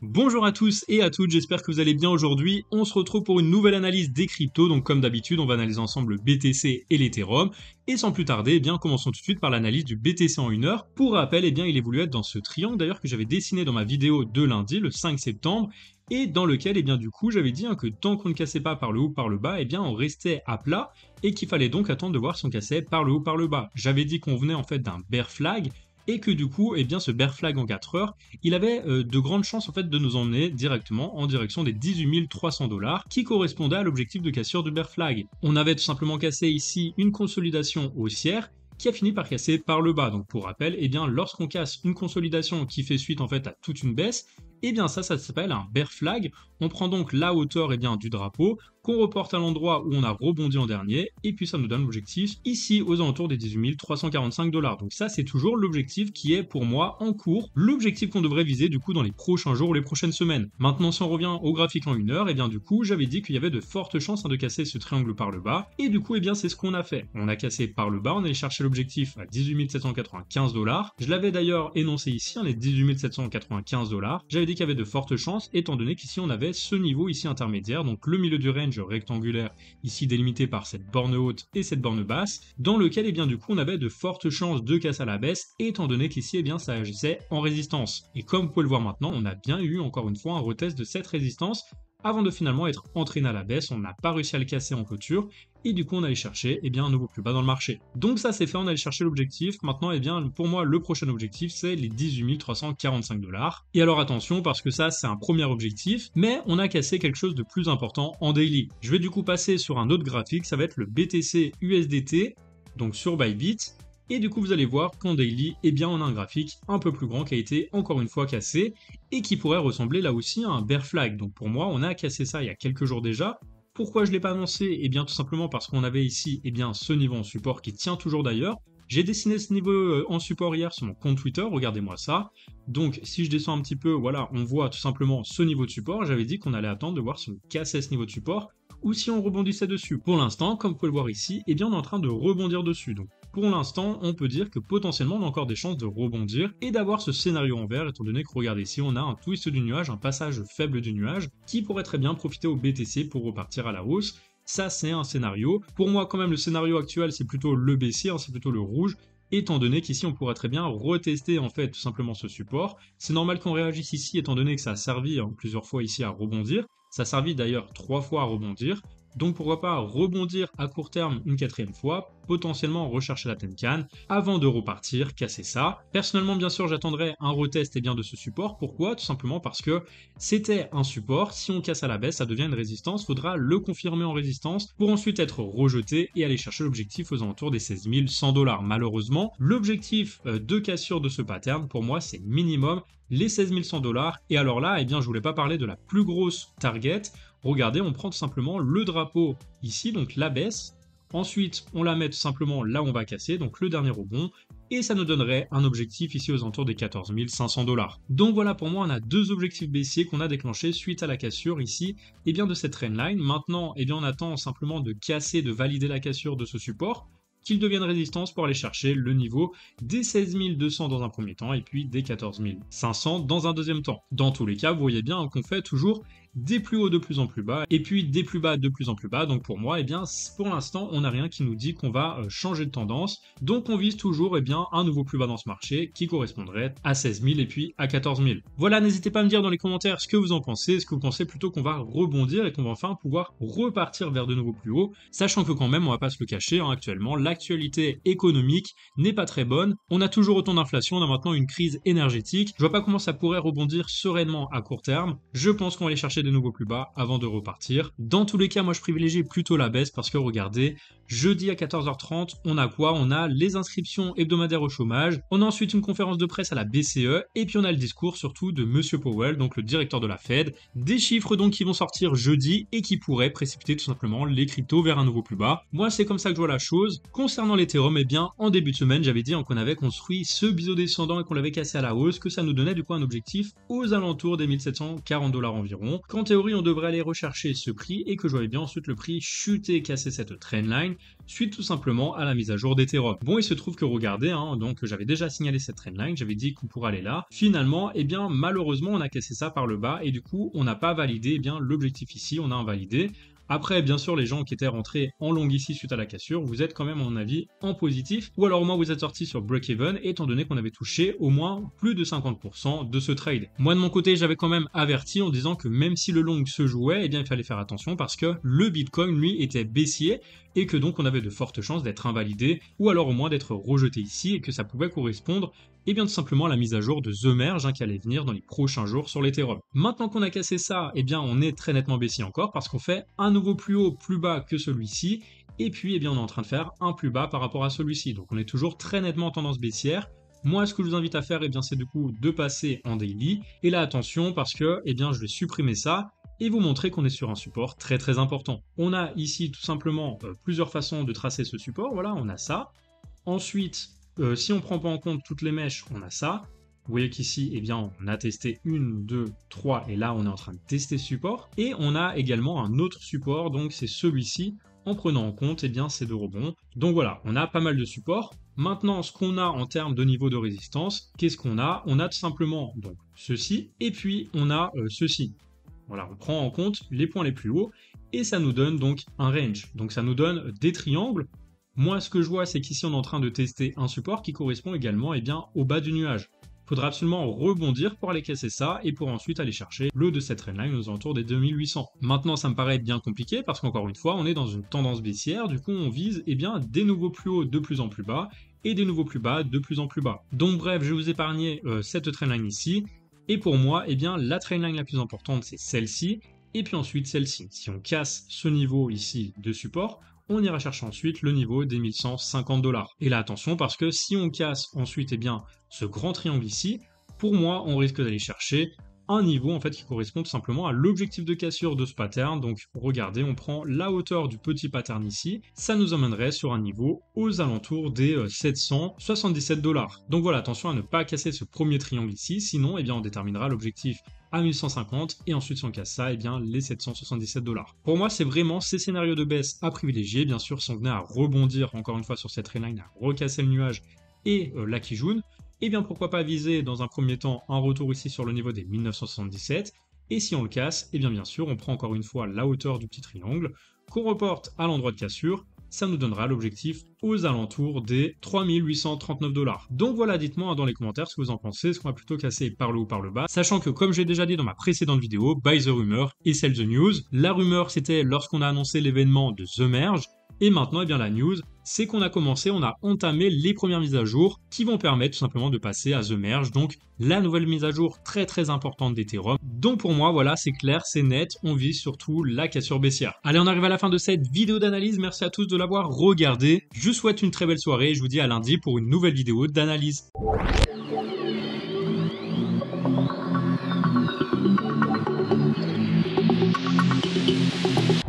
Bonjour à tous et à toutes, j'espère que vous allez bien aujourd'hui. On se retrouve pour une nouvelle analyse des cryptos. Donc comme d'habitude, on va analyser ensemble le BTC et l'Ethereum. Et sans plus tarder, commençons tout de suite par l'analyse du BTC en 1 heure. Pour rappel, il évolue être dans ce triangle d'ailleurs que j'avais dessiné dans ma vidéo de lundi, le 5 septembre. Et dans lequel, du coup, j'avais dit que tant qu'on ne cassait pas par le haut, par le bas, on restait à plat et qu'il fallait donc attendre de voir si on cassait par le haut, par le bas. J'avais dit qu'on venait en fait d'un bear flag et que du coup, ce bear flag en 4 heures, il avait de grandes chances en fait de nous emmener directement en direction des 18 300 $, qui correspondait à l'objectif de cassure du bear flag. On avait tout simplement cassé ici une consolidation haussière qui a fini par casser par le bas. Donc pour rappel, lorsqu'on casse une consolidation qui fait suite en fait à toute une baisse, ça s'appelle un bear flag. On prend donc la hauteur du drapeau, qu'on reporte à l'endroit où on a rebondi en dernier, et puis ça nous donne l'objectif ici aux alentours des 18 345 $. Donc ça, c'est toujours l'objectif qui est pour moi en cours, l'objectif qu'on devrait viser du coup dans les prochains jours ou les prochaines semaines. Maintenant, si on revient au graphique en 1 heure, du coup, j'avais dit qu'il y avait de fortes chances de casser ce triangle par le bas, et du coup, c'est ce qu'on a fait. On a cassé par le bas, on allait chercher l'objectif à 18 795 $. Je l'avais d'ailleurs énoncé ici, les 18 795 $. J'avais dit qu'il y avait de fortes chances, étant donné qu'ici on avait ce niveau ici intermédiaire, donc le milieu du range rectangulaire, ici délimité par cette borne haute et cette borne basse, dans lequel du coup on avait de fortes chances de casse à la baisse, étant donné qu'ici ça agissait en résistance. Et comme vous pouvez le voir maintenant, on a bien eu encore une fois un retest de cette résistance avant de finalement être entraîné à la baisse. On n'a pas réussi à le casser en clôture, et du coup on allait chercher un nouveau plus bas dans le marché. Donc ça c'est fait, on allait chercher l'objectif. Maintenant pour moi le prochain objectif c'est les 18 345 $. Et alors attention, parce que ça c'est un premier objectif, mais on a cassé quelque chose de plus important en daily. Je vais du coup passer sur un autre graphique, ça va être le BTC USDT, donc sur Bybit. Et du coup, vous allez voir qu'en daily, on a un graphique un peu plus grand qui a été encore une fois cassé et qui pourrait ressembler là aussi à un bear flag. Donc pour moi, on a cassé ça il y a quelques jours déjà. Pourquoi je ne l'ai pas annoncé? Tout simplement parce qu'on avait ici ce niveau en support qui tient toujours d'ailleurs. J'ai dessiné ce niveau en support hier sur mon compte Twitter, regardez-moi ça. Donc si je descends un petit peu, voilà, on voit tout simplement ce niveau de support. J'avais dit qu'on allait attendre de voir si on cassait ce niveau de support ou si on rebondissait dessus. Pour l'instant, comme vous pouvez le voir ici, on est en train de rebondir dessus. Donc pour l'instant, on peut dire que potentiellement on a encore des chances de rebondir et d'avoir ce scénario en vert, étant donné que regardez ici, on a un twist du nuage, un passage faible du nuage, qui pourrait très bien profiter au BTC pour repartir à la hausse. Ça, c'est un scénario. Pour moi, quand même, le scénario actuel, c'est plutôt le baissier, c'est plutôt le rouge, étant donné qu'ici, on pourrait très bien retester, en fait, tout simplement ce support. C'est normal qu'on réagisse ici, étant donné que ça a servi plusieurs fois ici à rebondir. Ça a servi d'ailleurs 3 fois à rebondir. Donc pourquoi pas rebondir à court terme une 4e fois, potentiellement rechercher la Tenkan avant de repartir, casser ça. Personnellement, bien sûr, j'attendrai un retest de ce support. Pourquoi? Tout simplement parce que c'était un support. Si on casse à la baisse, ça devient une résistance. Faudra le confirmer en résistance pour ensuite être rejeté et aller chercher l'objectif aux alentours des 16 100 $. Malheureusement, l'objectif de cassure de ce pattern, pour moi, c'est minimum les 16 100 $. Et alors là, je voulais pas parler de la plus grosse target. Regardez, on prend tout simplement le drapeau ici, donc la baisse. Ensuite, on la met tout simplement là où on va casser, donc le dernier rebond. Et ça nous donnerait un objectif ici aux alentours des 14 500 $. Donc voilà, pour moi, on a 2 objectifs baissiers qu'on a déclenchés suite à la cassure ici, de cette trendline. Maintenant, on attend simplement de casser, de valider la cassure de ce support, qu'il devienne résistance pour aller chercher le niveau des 16 200 dans un premier temps et puis des 14 500 dans un deuxième temps. Dans tous les cas, vous voyez bien qu'on fait toujours des plus hauts de plus en plus bas et puis des plus bas de plus en plus bas. Donc pour moi, pour l'instant, on n'a rien qui nous dit qu'on va changer de tendance. Donc on vise toujours un nouveau plus bas dans ce marché qui correspondrait à 16 000 et puis à 14 000. Voilà, n'hésitez pas à me dire dans les commentaires ce que vous en pensez. Est-ce que vous pensez plutôt qu'on va rebondir et qu'on va enfin pouvoir repartir vers de nouveaux plus hauts, sachant que quand même, on va pas se le cacher, actuellement, l'actualité économique n'est pas très bonne. On a toujours autant d'inflation, on a maintenant une crise énergétique. Je vois pas comment ça pourrait rebondir sereinement à court terme. Je pense qu'on va aller chercher de nouveaux plus bas avant de repartir. Dans tous les cas, moi je privilégie plutôt la baisse parce que regardez, jeudi à 14h30, on a quoi? On a les inscriptions hebdomadaires au chômage, on a ensuite une conférence de presse à la BCE et puis on a le discours surtout de Monsieur Powell, donc le directeur de la Fed. Des chiffres donc qui vont sortir jeudi et qui pourraient précipiter tout simplement les cryptos vers un nouveau plus bas. Moi c'est comme ça que je vois la chose. Concernant l'Ethereum, en début de semaine, j'avais dit qu'on avait construit ce biseau descendant et qu'on l'avait cassé à la hausse, que ça nous donnait du coup un objectif aux alentours des 1740 $ environ. qu'en théorie on devrait aller rechercher ce prix et que je voyais bien ensuite le prix chuter, casser cette trendline suite tout simplement à la mise à jour d'Ethereum. Bon, il se trouve que regardez, donc j'avais déjà signalé cette trendline, j'avais dit qu'on pourrait aller là. Finalement, bien malheureusement on a cassé ça par le bas et du coup on n'a pas validé bien l'objectif ici, on a invalidé. Après, bien sûr, les gens qui étaient rentrés en long ici suite à la cassure, vous êtes quand même, à mon avis, en positif. Ou alors au moins vous êtes sortis sur break-even, étant donné qu'on avait touché au moins plus de 50% de ce trade. Moi, de mon côté, j'avais quand même averti en disant que même si le long se jouait, il fallait faire attention parce que le Bitcoin, lui, était baissier et que donc on avait de fortes chances d'être invalidé ou alors au moins d'être rejeté ici et que ça pouvait correspondre tout simplement à la mise à jour de The Merge qui allait venir dans les prochains jours sur l'Ethereum. Maintenant qu'on a cassé ça, on est très nettement baissier encore parce qu'on fait un nouveau plus haut, plus bas que celui-ci et puis on est en train de faire un plus bas par rapport à celui-ci. Donc on est toujours très nettement en tendance baissière. Moi, ce que je vous invite à faire, c'est du coup de passer en daily. Et là, attention parce que je vais supprimer ça et vous montrer qu'on est sur un support très très important. On a ici tout simplement plusieurs façons de tracer ce support. Voilà, on a ça. Ensuite, si on ne prend pas en compte toutes les mèches, on a ça. Vous voyez qu'ici, on a testé 1, 2, 3, et là, on est en train de tester ce support. Et on a également un autre support, donc c'est celui-ci, en prenant en compte ces deux rebonds. Donc voilà, on a pas mal de supports. Maintenant, ce qu'on a en termes de niveau de résistance, qu'est-ce qu'on a? On a tout simplement donc ceci, et puis on a ceci. Voilà, on prend en compte les points les plus hauts, et ça nous donne donc un range. Donc ça nous donne des triangles. Moi, ce que je vois, c'est qu'ici, on est en train de tester un support qui correspond également au bas du nuage. Il faudra absolument rebondir pour aller casser ça et pour ensuite aller chercher le haut de cette trendline aux alentours des 2800. Maintenant, ça me paraît bien compliqué parce qu'encore une fois, on est dans une tendance baissière. Du coup, on vise des nouveaux plus hauts de plus en plus bas et des nouveaux plus bas de plus en plus bas. Donc bref, je vais vous épargner cette trendline ici. Et pour moi, la trendline la plus importante, c'est celle-ci. Et puis ensuite, celle-ci. Si on casse ce niveau ici de support, on ira chercher ensuite le niveau des 1150$. Et là, attention, parce que si on casse ensuite ce grand triangle ici, pour moi, on risque d'aller chercher un niveau qui correspond tout simplement à l'objectif de cassure de ce pattern. Donc regardez, on prend la hauteur du petit pattern ici, ça nous emmènerait sur un niveau aux alentours des 777$. Donc voilà, attention à ne pas casser ce premier triangle ici, sinon on déterminera l'objectif à 1150 et ensuite si on casse ça, les 777$. Pour moi, c'est vraiment ces scénarios de baisse à privilégier. Bien sûr, si on venait à rebondir encore une fois sur cette trendline, à recasser le nuage et la Kijun, pourquoi pas viser dans un premier temps un retour ici sur le niveau des 1977, et si on le casse, bien sûr, on prend encore une fois la hauteur du petit triangle, qu'on reporte à l'endroit de cassure, ça nous donnera l'objectif aux alentours des 3839$. Donc voilà, dites-moi dans les commentaires ce que vous en pensez, est-ce qu'on va plutôt casser par le haut ou par le bas, sachant que comme j'ai déjà dit dans ma précédente vidéo, buy the rumor et sell the news. La rumeur c'était lorsqu'on a annoncé l'événement de The Merge, et maintenant la news, c'est qu'on a entamé les premières mises à jour qui vont permettre tout simplement de passer à The Merge, donc la nouvelle mise à jour très très importante d'Ethereum. Donc pour moi, voilà, c'est clair, c'est net, on vise surtout la cassure baissière. Allez, on arrive à la fin de cette vidéo d'analyse, merci à tous de l'avoir regardé. Je vous souhaite une très belle soirée et je vous dis à lundi pour une nouvelle vidéo d'analyse.